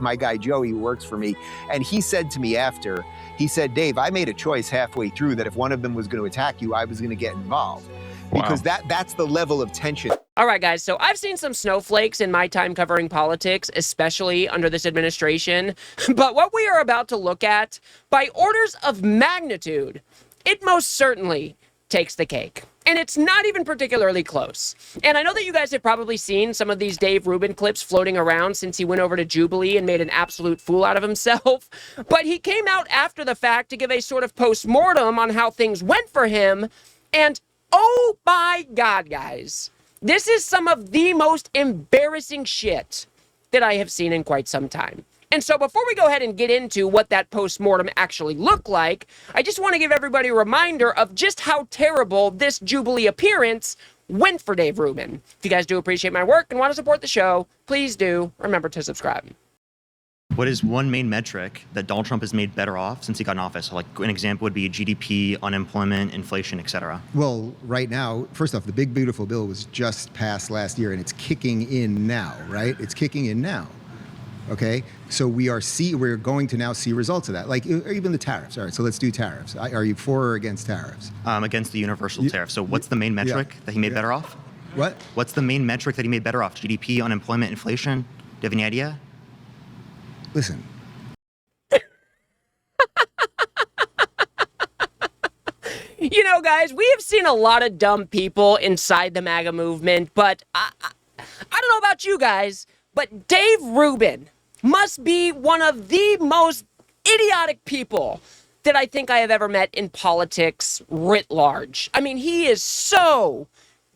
my guy Joey, who works for me, and he said to me after, he said, Dave, I made a choice halfway through that if one of them was going to attack you, I was going to get involved. Because that's the level of tension. All right, guys, so I've seen some snowflakes in my time covering politics, especially under this administration. But what we are about to look at, by orders of magnitude, it most certainly takes the cake. And it's not even particularly close. And I know that you guys have probably seen some of these Dave Rubin clips floating around since he went over to Jubilee and made an absolute fool out of himself. But he came out after the fact to give a sort of post-mortem on how things went for him. And oh my God, guys, this is some of the most embarrassing shit that I have seen in quite some time. And so before we go ahead and get into what that post-mortem actually looked like, I just want to give everybody a reminder of just how terrible this Jubilee appearance went for Dave Rubin. If you guys do appreciate my work and want to support the show, please do remember to subscribe. What is one main metric that Donald Trump has made better off since he got in office? So like an example would be GDP, unemployment, inflation, etc. Well, right now, first off, the big beautiful bill was just passed last year and it's kicking in now, right? It's kicking in now. Okay, so we're going to now see results of that, like even the tariffs. All right, so let's do tariffs. Are you for or against tariffs? Against the universal tariff. So what's the main metric that he made better off? What? What's the main metric that he made better off? GDP, unemployment, inflation? Do you have any idea? Listen. You know, guys, we have seen a lot of dumb people inside the MAGA movement, but I don't know about you guys, but Dave Rubin must be one of the most idiotic people that I think I have ever met in politics writ large. I mean, he is so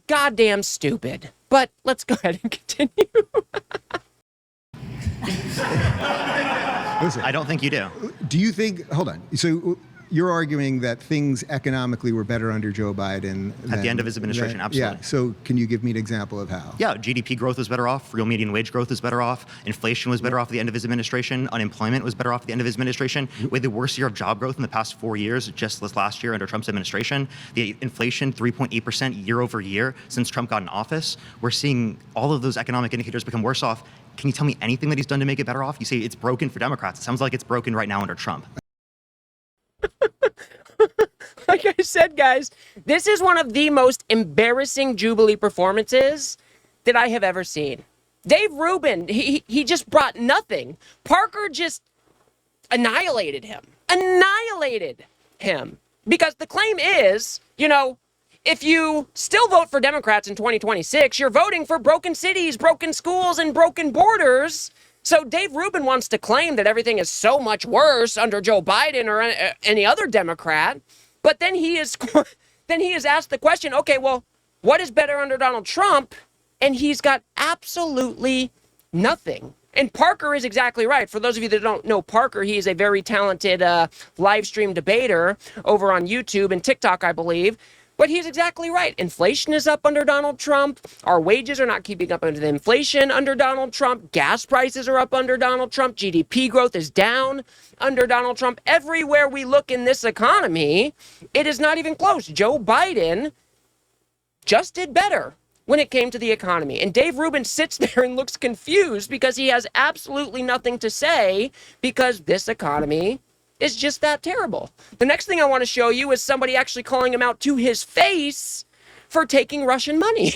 goddamn stupid. But let's go ahead and continue. Listen, I don't think you do. Do you think, hold on, so you're arguing that things economically were better under Joe Biden At the end of his administration, absolutely. Yeah, so can you give me an example of how? Yeah, GDP growth was better off, real median wage growth was better off, inflation was better off at the end of his administration, unemployment was better off at the end of his administration. We had the worst year of job growth in the past 4 years, just this last year under Trump's administration. The inflation, 3.8% year over year since Trump got in office. We're seeing all of those economic indicators become worse off. Can you tell me anything that he's done to make it better off? You say it's broken for Democrats. It sounds like it's broken right now under Trump. Like I said, guys, this is one of the most embarrassing Jubilee performances that I have ever seen. Dave Rubin, he just brought nothing. Parker just annihilated him. Because the claim is, you know, if you still vote for Democrats in 2026, you're voting for broken cities, broken schools, and broken borders. So Dave Rubin wants to claim that everything is so much worse under Joe Biden or any other Democrat. But then he is asked the question, okay, well, what is better under Donald Trump? And he's got absolutely nothing. And Parker is exactly right. For those of you that don't know Parker, he is a very talented live stream debater over on YouTube and TikTok, I believe. But he's exactly right. Inflation is up under Donald Trump. Our wages are not keeping up under the inflation under Donald Trump. Gas prices are up under Donald Trump. GDP growth is down under Donald Trump. Everywhere we look in this economy, it is not even close. Joe Biden just did better when it came to the economy. And Dave Rubin sits there and looks confused because he has absolutely nothing to say because this economy is just that terrible. The next thing I want to show you is somebody actually calling him out to his face for taking Russian money.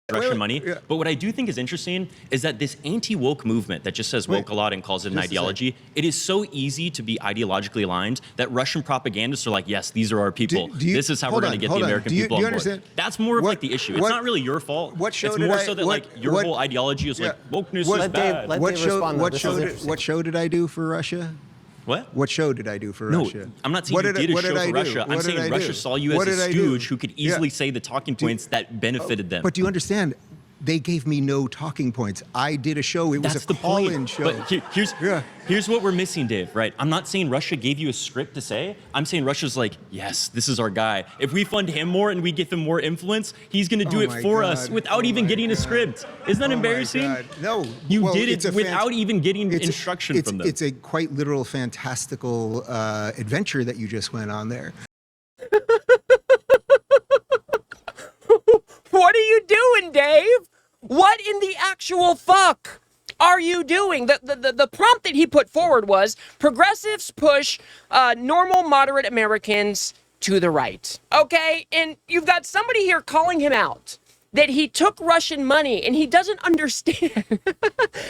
Russian money. Yeah. But what I do think is interesting is that this anti-woke movement that just says woke a lot and calls it an ideology, it is so easy to be ideologically aligned that Russian propagandists are like, yes, these are our people. This is how we're going to get the American people on board. That's more of like the issue. It's not really your fault. It's more so that like your whole ideology is like wokeness is bad. What show did I do for Russia? What show did I do for Russia? No, I'm not saying you did a show for Russia. I'm saying Russia saw you as a stooge who could easily say the talking points that benefited them. But do you understand? They gave me no talking points. I did a show. It was a call-in show. But here's what we're missing, Dave, right? I'm not saying Russia gave you a script to say. I'm saying Russia's like, yes, this is our guy. If we fund him more and we give him more influence, he's going to do it for us without even getting a script. Isn't that embarrassing? No. You did it without even getting instruction from them. It's a quite literal, fantastical adventure that you just went on there. What are you doing, Dave? What in the actual fuck are you doing? The prompt that he put forward was progressives push normal, moderate Americans to the right. Okay? And you've got somebody here calling him out that he took Russian money and he doesn't understand.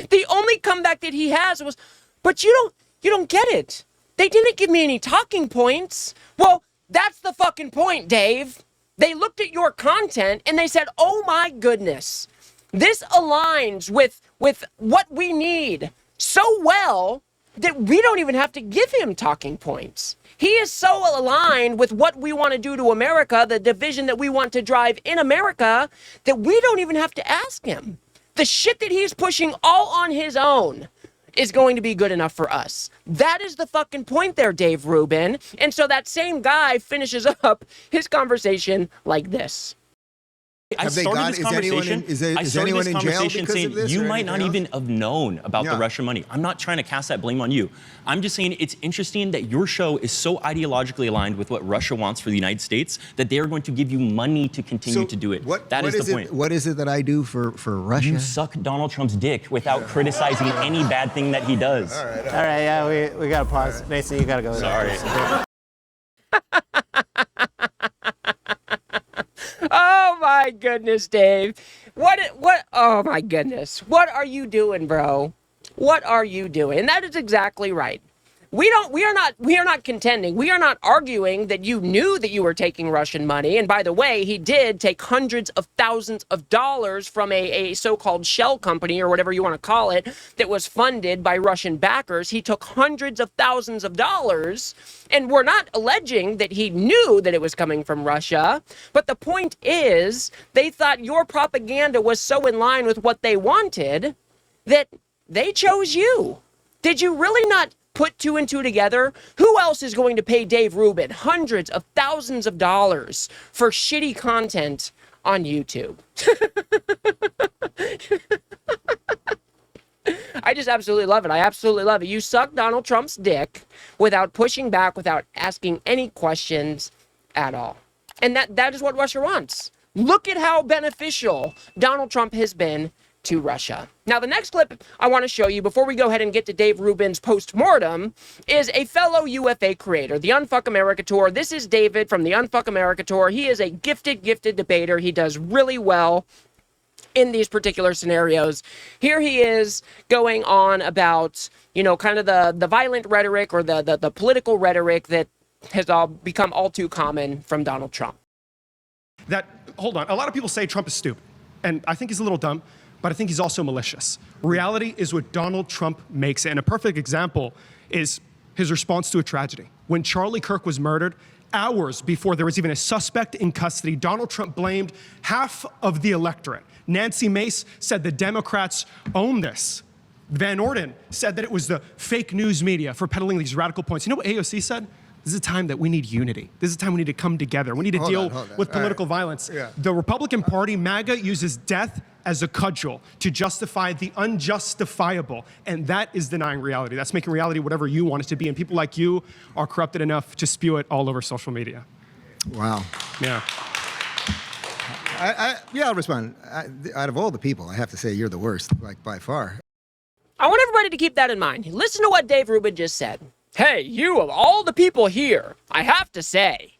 The only comeback that he has was, but you don't get it. They didn't give me any talking points. Well, that's the fucking point, Dave. They looked at your content and they said, oh my goodness, this aligns with what we need so well that we don't even have to give him talking points. He is so aligned with what we want to do to America, the division that we want to drive in America, that we don't even have to ask him. The shit that he's pushing all on his own is going to be good enough for us. That is the fucking point there, Dave Rubin. And so that same guy finishes up his conversation like this. I started this conversation saying you might not even have known about the Russian money. I'm not trying to cast that blame on you. I'm just saying it's interesting that your show is so ideologically aligned with what Russia wants for the United States that they're going to give you money to continue to do it. That is the point. What is it that I do for Russia? You suck Donald Trump's dick without criticizing any bad thing that he does. All right, yeah, we got to pause. Mason, you got to go. Sorry. Oh my goodness, Dave. What, oh my goodness. What are you doing, bro? What are you doing? And that is exactly right. We are not contending. We are not arguing that you knew that you were taking Russian money. And by the way, he did take hundreds of thousands of dollars from a so-called shell company or whatever you want to call it that was funded by Russian backers. He took hundreds of thousands of dollars, and we're not alleging that he knew that it was coming from Russia. But the point is, they thought your propaganda was so in line with what they wanted that they chose you. Did you really not put two and two together? Who else is going to pay Dave Rubin hundreds of thousands of dollars for shitty content on YouTube? I just absolutely love it. I absolutely love it. You suck Donald Trump's dick without pushing back, without asking any questions at all. And that is what Russia wants. Look at how beneficial Donald Trump has been to Russia. Now, the next clip I want to show you before we go ahead and get to Dave Rubin's post-mortem is a fellow UFA creator, the Unfuck America Tour. This is David from the Unfuck America Tour. He is a gifted debater. He does really well in these particular scenarios. Here he is going on about, kind of the violent rhetoric or the political rhetoric that has all become all too common from Donald Trump. Hold on, a lot of people say Trump is stupid, and I think he's a little dumb, but I think he's also malicious. Reality is what Donald Trump makes it. And a perfect example is his response to a tragedy. When Charlie Kirk was murdered, hours before there was even a suspect in custody, Donald Trump blamed half of the electorate. Nancy Mace said the Democrats own this. Van Orden said that it was the fake news media for peddling these radical points. You know what AOC said? This is a time that we need unity. This is a time we need to come together. We need to deal with political violence. Yeah. The Republican Party, MAGA, uses death as a cudgel to justify the unjustifiable. And that is denying reality. That's making reality whatever you want it to be. And people like you are corrupted enough to spew it all over social media. Wow. Yeah. I'll respond. Out of all the people, I have to say you're the worst, like by far. I want everybody to keep that in mind. Listen to what Dave Rubin just said. Hey, you of all the people here, I have to say,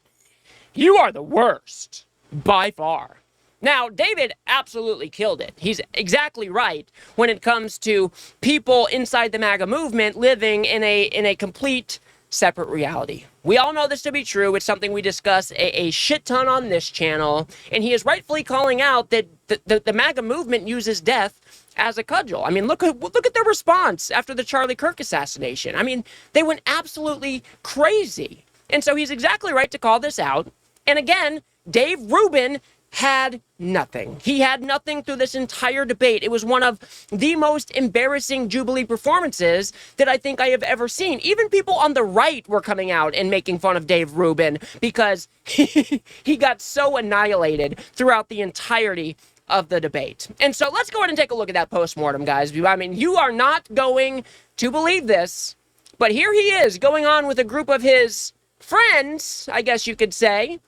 you are the worst, by far. Now, David absolutely killed it. He's exactly right when it comes to people inside the MAGA movement living in a complete separate reality. We all know this to be true. It's something we discuss a shit ton on this channel, and he is rightfully calling out that the MAGA movement uses death as a cudgel. I mean, look at their response after the Charlie Kirk assassination. I mean, they went absolutely crazy. And so he's exactly right to call this out. And again, Dave Rubin had nothing. He had nothing through this entire debate. It was one of the most embarrassing Jubilee performances that I think I have ever seen. Even people on the right were coming out and making fun of Dave Rubin because he got so annihilated throughout the entirety of the debate. And so let's go ahead and take a look at that postmortem, guys. I mean, you are not going to believe this, but here he is going on with a group of his friends, I guess you could say,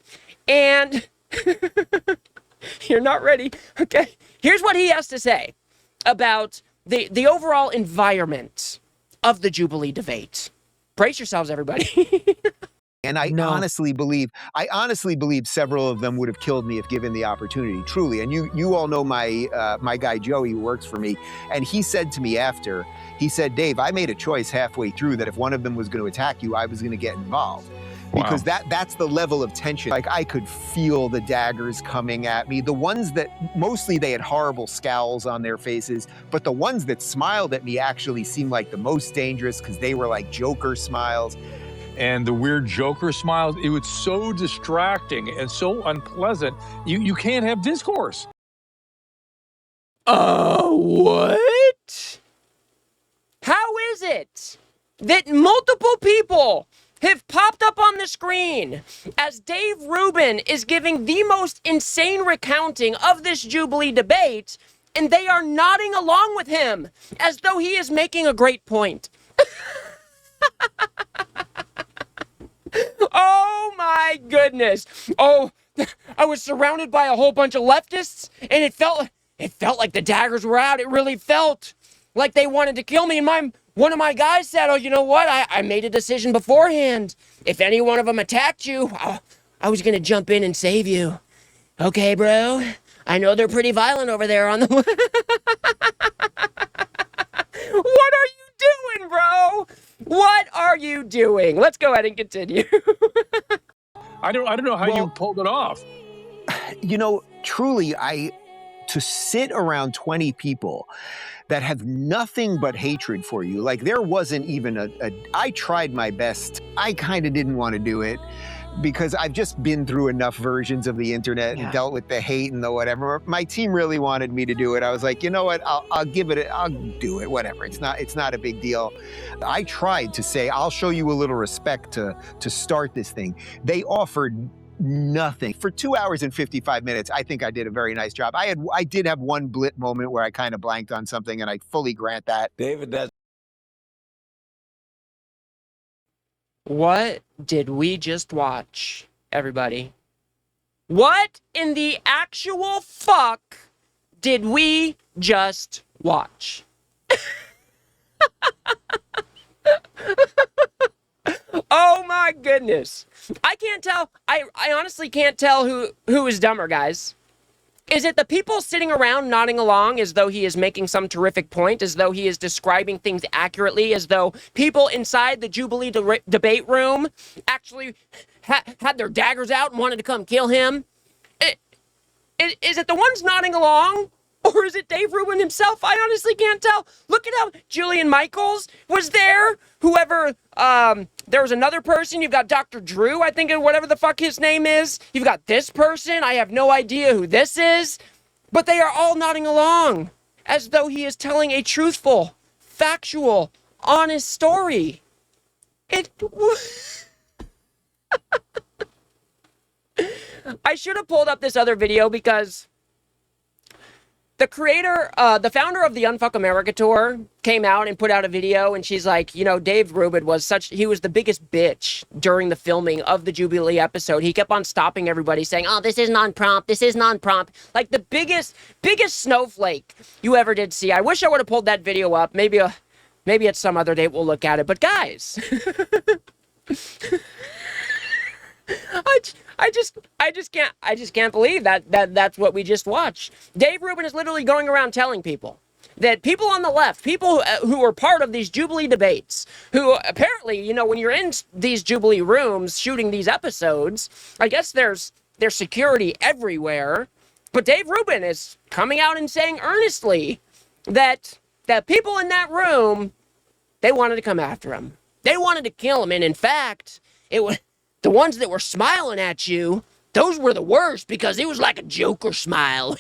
and you're not ready. Okay. Here's what he has to say about the overall environment of the Jubilee debate. Brace yourselves, everybody. And I honestly believe several of them would have killed me if given the opportunity, truly. And you all know my guy Joey, who works for me, and he said to me after, he said, Dave, I made a choice halfway through that if one of them was going to attack you, I was going to get involved. Because that's the level of tension. Like, I could feel the daggers coming at me. The ones that, mostly they had horrible scowls on their faces, but the ones that smiled at me actually seemed like the most dangerous because they were like Joker smiles. And the weird Joker smiles, it was so distracting and so unpleasant. You can't have discourse. What? How is it that multiple people have popped up on the screen as Dave Rubin is giving the most insane recounting of this Jubilee debate, and they are nodding along with him as though he is making a great point? Oh my goodness. Oh, I was surrounded by a whole bunch of leftists, and it felt like the daggers were out. It really felt like they wanted to kill me. And one of my guys said, oh, you know what? I made a decision beforehand. If any one of them attacked you, I was going to jump in and save you. Okay, bro. I know they're pretty violent over there on the... What are you doing, bro? What are you doing? Let's go ahead and continue. I don't know how you pulled it off. You know, truly, to sit around 20 people that have nothing but hatred for you, like there wasn't even I tried my best. I kind of didn't want to do it because I've just been through enough versions of the internet and dealt with the hate and the whatever. My team really wanted me to do it. I was like, you know what, I'll do it, whatever. It's not a big deal. I tried to say, I'll show you a little respect to start this thing. They offered nothing. For 2 hours and 55 minutes, I think I did a very nice job. I did have one blip moment where I kind of blanked on something, and I fully grant that. David, that's... What did we just watch, everybody? What in the actual fuck did we just watch? Oh my goodness. I can't tell. I honestly can't tell who is dumber, guys. Is it the people sitting around nodding along as though he is making some terrific point, as though he is describing things accurately, as though people inside the Jubilee debate room actually had their daggers out and wanted to come kill him? Is it the ones nodding along? Or is it Dave Rubin himself? I honestly can't tell. Look at how Julian Michaels was there. Whoever, there was another person. You've got Dr. Drew, I think, whatever the fuck his name is. You've got this person. I have no idea who this is. But they are all nodding along as though he is telling a truthful, factual, honest story. I should have pulled up this other video because the creator, the founder of the Unfuck America tour came out and put out a video, and she's like, you know, Dave Rubin he was the biggest bitch during the filming of the Jubilee episode. He kept on stopping everybody saying, oh, this is non-prompt, this is non-prompt. Like the biggest snowflake you ever did see. I wish I would have pulled that video up. Maybe at some other date we'll look at it. But guys, I just can't believe that's what we just watched. Dave Rubin is literally going around telling people that people on the left, people who are part of these Jubilee debates, who apparently, you know, when you're in these Jubilee rooms shooting these episodes, I guess there's security everywhere. But Dave Rubin is coming out and saying earnestly that people in that room, they wanted to come after him. They wanted to kill him. And in fact, it was the ones that were smiling at you, those were the worst because it was like a Joker smile.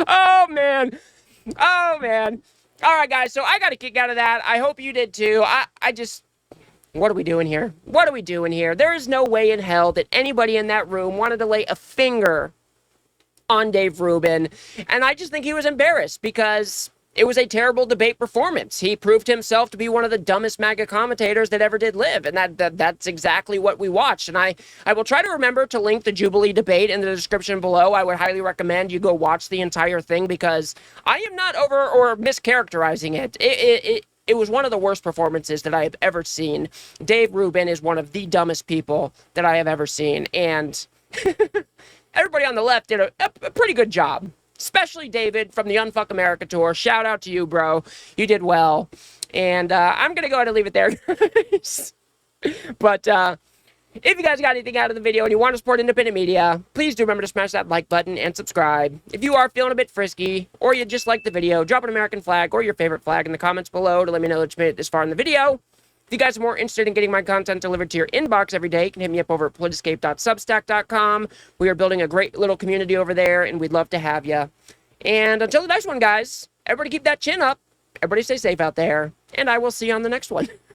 Oh, man. Oh, man. All right, guys, so I got a kick out of that. I hope you did, too. What are we doing here? What are we doing here? There is no way in hell that anybody in that room wanted to lay a finger on Dave Rubin. And I just think he was embarrassed because it was a terrible debate performance. He proved himself to be one of the dumbest MAGA commentators that ever did live, and that's exactly what we watched. And I will try to remember to link the Jubilee debate in the description below. I would highly recommend you go watch the entire thing, because I am not over or mischaracterizing it. It was one of the worst performances that I have ever seen. Dave Rubin is one of the dumbest people that I have ever seen. And everybody on the left did a pretty good job. Especially David from the Unfuck America tour. Shout out to you, bro. You did well. And I'm going to go ahead and leave it there. But if you guys got anything out of the video and you want to support independent media, please do remember to smash that like button and subscribe. If you are feeling a bit frisky, or you just like the video, drop an American flag or your favorite flag in the comments below to let me know that you made it this far in the video. If you guys are more interested in getting my content delivered to your inbox every day, you can hit me up over at politiscape.substack.com. We are building a great little community over there, and we'd love to have you. And until the next one, guys, everybody keep that chin up. Everybody stay safe out there, and I will see you on the next one.